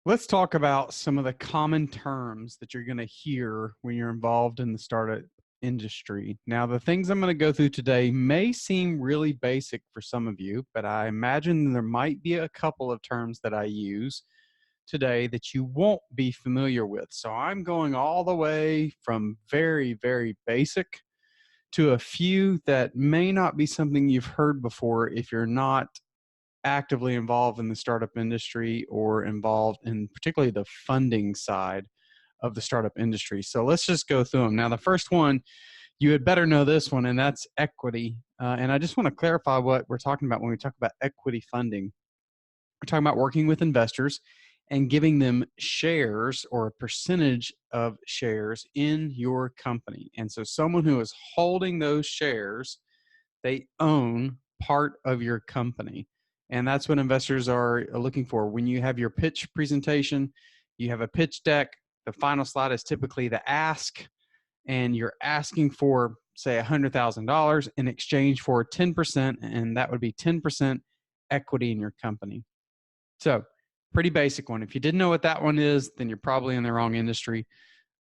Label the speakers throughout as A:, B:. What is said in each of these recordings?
A: Let's talk about some of the common terms that you're going to hear when you're involved in the startup industry. Now, the things I'm going to go through today may seem really basic for some of you, but I imagine there might be a couple of terms that I use today that you won't be familiar with. So I'm going all the way from very, very basic to a few that may not be something you've heard before if you're not actively involved in the startup industry or involved in particularly the funding side of the startup industry. So let's just go through them. Now, the first one, you had better know this one, and that's equity. And I just want to clarify what we're talking about when we talk about equity funding. We're talking about working with investors and giving them shares or a percentage of shares in your company. And so someone who is holding those shares, they own part of your company. And that's what investors are looking for. When you have your pitch presentation, you have a pitch deck. The final slide is typically the ask, and you're asking for, say, $100,000 in exchange for 10%, and that would be 10% equity in your company. So, pretty basic one. If you didn't know what that one is, then you're probably in the wrong industry,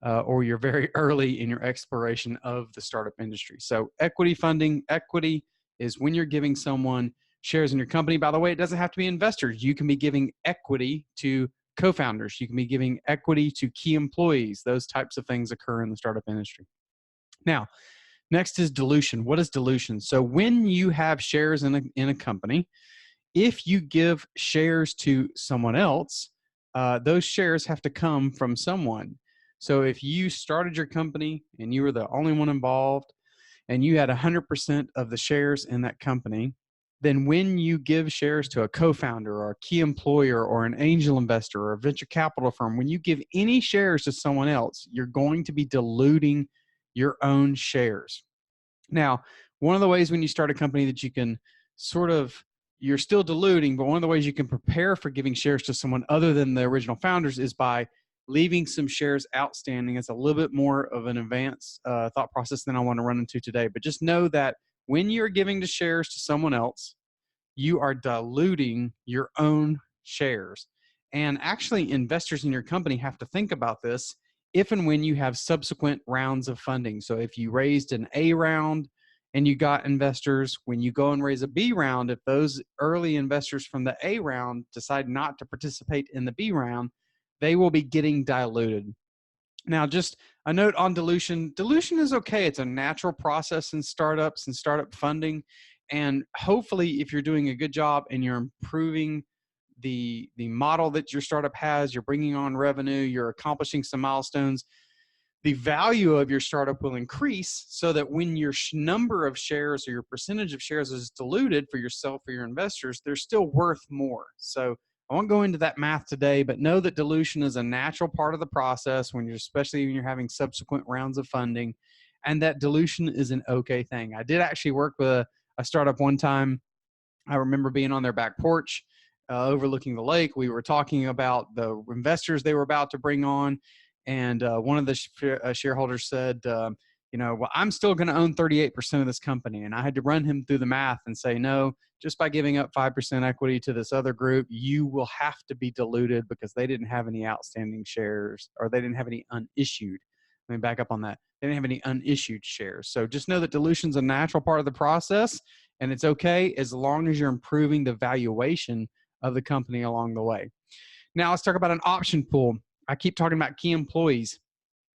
A: or you're very early in your exploration of the startup industry. So, equity funding, equity is when you're giving someone shares in your company. By the way, it doesn't have to be investors. You can be giving equity to co-founders. You can be giving equity to key employees. Those types of things occur in the startup industry. Now, next is dilution. What is dilution? So when you have shares in a company, if you give shares to someone else, those shares have to come from someone. So if you started your company and you were the only one involved and you had 100% of the shares in that company, then when you give shares to a co-founder or a key employer or an angel investor or a venture capital firm, when you give any shares to someone else, you're going to be diluting your own shares. Now, one of the ways when you start a company that you can you're still diluting, but one of the ways you can prepare for giving shares to someone other than the original founders is by leaving some shares outstanding. It's a little bit more of an advanced thought process than I want to run into today, but just know that when you're giving the shares to someone else, you are diluting your own shares. And actually, investors in your company have to think about this if and when you have subsequent rounds of funding. So if you raised an A round and you got investors, when you go and raise a B round, if those early investors from the A round decide not to participate in the B round, they will be getting diluted. Now, just a note on dilution. Dilution is okay. It's a natural process in startups and startup funding. And hopefully, if you're doing a good job and you're improving the model that your startup has, you're bringing on revenue, you're accomplishing some milestones, the value of your startup will increase so that when your number of shares or your percentage of shares is diluted for yourself or your investors, they're still worth more. So I won't go into that math today, but know that dilution is a natural part of the process especially when you're having subsequent rounds of funding, and that dilution is an okay thing. I did actually work with a startup one time. I remember being on their back porch overlooking the lake. We were talking about the investors they were about to bring on, and one of the shareholders said, well, I'm still going to own 38% of this company. And I had to run him through the math and say, no, just by giving up 5% equity to this other group, you will have to be diluted because they didn't have any outstanding shares, or they didn't have any unissued. Let me back up on that. They didn't have any unissued shares. So just know that dilution is a natural part of the process, and it's okay as long as you're improving the valuation of the company along the way. Now let's talk about an option pool. I keep talking about key employees.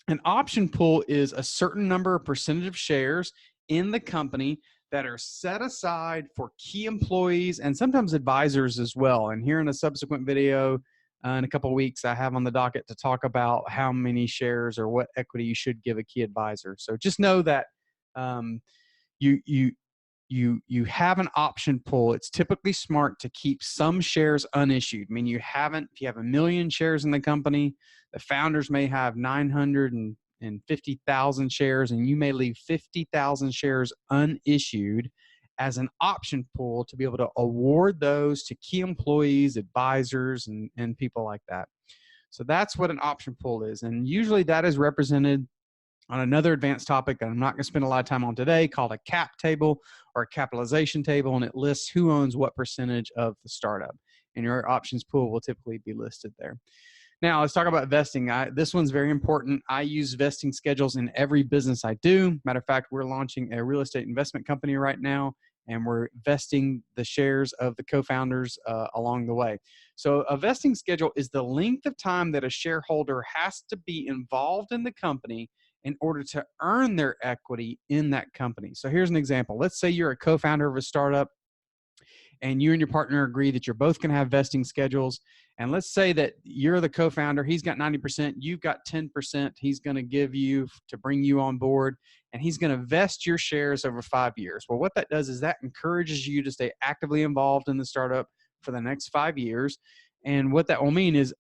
A: An option pool is a certain number of percentage of shares in the company that are set aside for key employees and sometimes advisors as well. And here in a subsequent video in a couple of weeks, I have on the docket to talk about how many shares or what equity you should give a key advisor. So just know that you have an option pool. It's typically smart to keep some shares unissued. I mean, if you have 1 million shares in the company, the founders may have 950,000 shares, and you may leave 50,000 shares unissued as an option pool to be able to award those to key employees, advisors, and people like that. So that's what an option pool is. And usually that is represented on another advanced topic that I'm not going to spend a lot of time on today called a cap table or a capitalization table, and it lists who owns what percentage of the startup. And your options pool will typically be listed there. Now, let's talk about vesting. This one's very important. I use vesting schedules in every business I do. Matter of fact, we're launching a real estate investment company right now, and we're vesting the shares of the co-founders along the way. So a vesting schedule is the length of time that a shareholder has to be involved in the company in order to earn their equity in that company. So here's an example. Let's say you're a co-founder of a startup and you and your partner agree that you're both going to have vesting schedules. And let's say that you're the co-founder, he's got 90%, you've got 10%, he's going to give you to bring you on board, and he's going to vest your shares over 5 years. Well, what that does is that encourages you to stay actively involved in the startup for the next 5 years. And what that will mean is,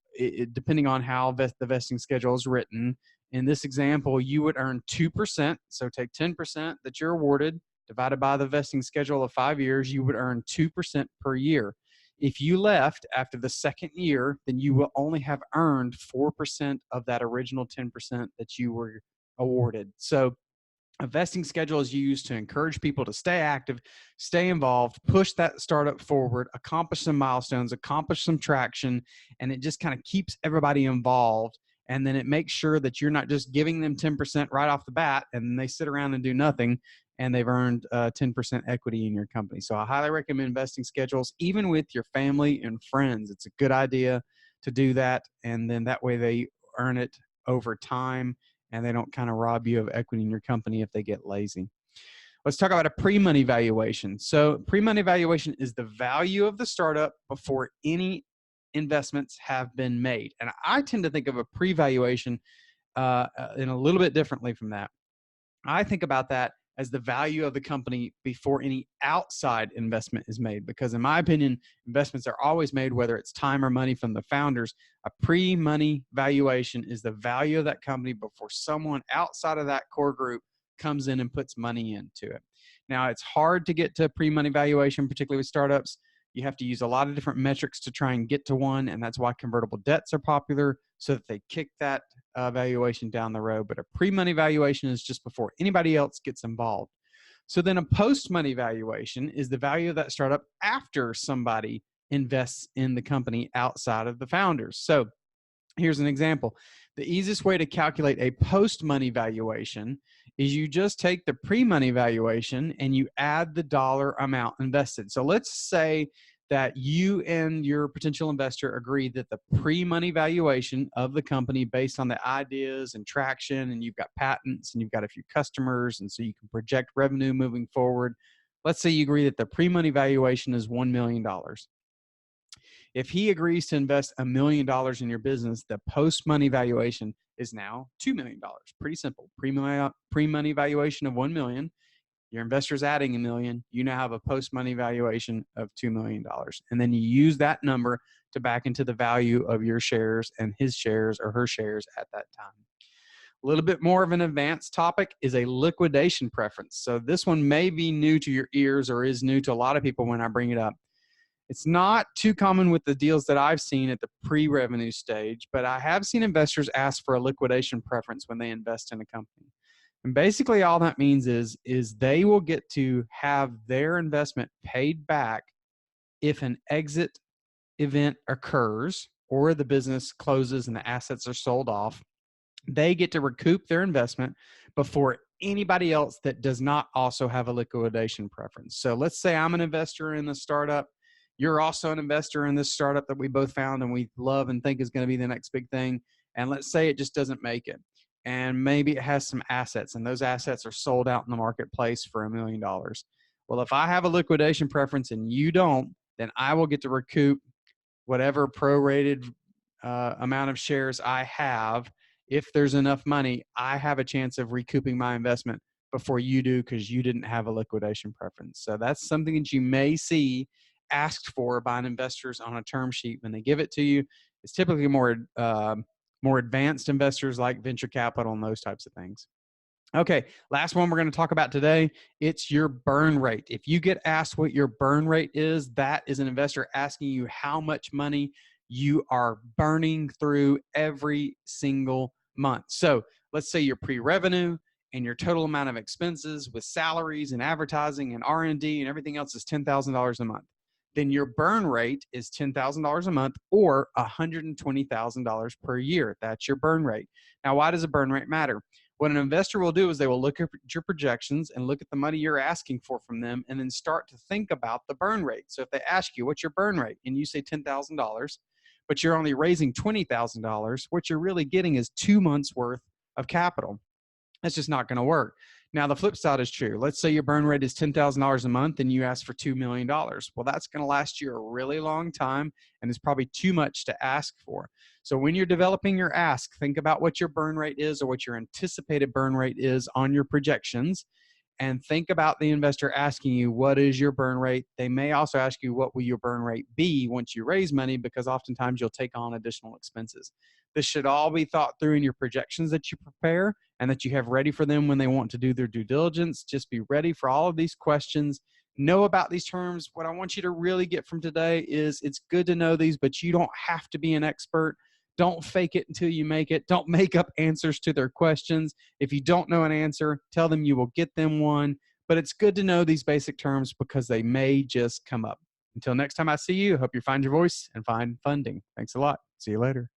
A: depending on how the vesting schedule is written, in this example, you would earn 2%. So take 10% that you're awarded, divided by the vesting schedule of 5 years, you would earn 2% per year. If you left after the second year, then you will only have earned 4% of that original 10% that you were awarded. So a vesting schedule is used to encourage people to stay active, stay involved, push that startup forward, accomplish some milestones, accomplish some traction, and it just kind of keeps everybody involved. And then it makes sure that you're not just giving them 10% right off the bat and then they sit around and do nothing and they've earned 10% equity in your company. So I highly recommend vesting schedules, even with your family and friends. It's a good idea to do that. And then that way they earn it over time and they don't kind of rob you of equity in your company if they get lazy. Let's talk about a pre-money valuation. So pre-money valuation is the value of the startup before any investments have been made. And I tend to think of a pre-valuation in a little bit differently from that. I think about that as the value of the company before any outside investment is made. Because in my opinion, investments are always made, whether it's time or money from the founders. A pre-money valuation is the value of that company before someone outside of that core group comes in and puts money into it. Now, it's hard to get to pre-money valuation, particularly with startups. You have to use a lot of different metrics to try and get to one, and that's why convertible debts are popular, so that they kick that valuation down the road. But a pre-money valuation is just before anybody else gets involved. So then a post-money valuation is the value of that startup after somebody invests in the company outside of the founders. So here's an example. The easiest way to calculate a post-money valuation is you just take the pre-money valuation and you add the dollar amount invested. So let's say that you and your potential investor agree that the pre-money valuation of the company, based on the ideas and traction, and you've got patents and you've got a few customers, and so you can project revenue moving forward. Let's say you agree that the pre-money valuation is $1 million. If he agrees to invest $1 million in your business, the post-money valuation is now $2 million. Pretty simple. Pre-money valuation of $1 million. Your investor's adding $1 million. You now have a post-money valuation of $2 million. And then you use that number to back into the value of your shares and his shares or her shares at that time. A little bit more of an advanced topic is a liquidation preference. So this one may be new to your ears or is new to a lot of people when I bring it up. It's not too common with the deals that I've seen at the pre-revenue stage, but I have seen investors ask for a liquidation preference when they invest in a company. And basically all that means is they will get to have their investment paid back if an exit event occurs or the business closes and the assets are sold off. They get to recoup their investment before anybody else that does not also have a liquidation preference. So let's say I'm an investor in the startup. You're also an investor in this startup that we both found and we love and think is going to be the next big thing. And let's say it just doesn't make it. And maybe it has some assets and those assets are sold out in the marketplace for $1 million. Well, if I have a liquidation preference and you don't, then I will get to recoup whatever prorated amount of shares I have. If there's enough money, I have a chance of recouping my investment before you do because you didn't have a liquidation preference. So that's something that you may see asked for by investors on a term sheet when they give it to you. It's typically more advanced investors like venture capital and those types of things. Okay, last one we're going to talk about today. It's your burn rate. If you get asked what your burn rate is, that is an investor asking you how much money you are burning through every single month. So let's say your pre-revenue and your total amount of expenses with salaries and advertising and R&D and everything else is $10,000 a month. Then your burn rate is $10,000 a month or $120,000 per year. That's your burn rate. Now, why does a burn rate matter? What an investor will do is they will look at your projections and look at the money you're asking for from them and then start to think about the burn rate. So if they ask you, what's your burn rate? And you say $10,000, but you're only raising $20,000, what you're really getting is 2 months worth of capital. That's just not going to work. Now, the flip side is true. Let's say your burn rate is $10,000 a month and you ask for $2 million. Well, that's going to last you a really long time, and it's probably too much to ask for. So when you're developing your ask, think about what your burn rate is or what your anticipated burn rate is on your projections, and think about the investor asking you, what is your burn rate? They may also ask you, what will your burn rate be once you raise money? Because oftentimes you'll take on additional expenses. This should all be thought through in your projections that you prepare and that you have ready for them when they want to do their due diligence. Just be ready for all of these questions. Know about these terms. What I want you to really get from today is it's good to know these, but you don't have to be an expert. Don't fake it until you make it. Don't make up answers to their questions. If you don't know an answer, tell them you will get them one. But it's good to know these basic terms because they may just come up. Until next time I see you, I hope you find your voice and find funding. Thanks a lot. See you later.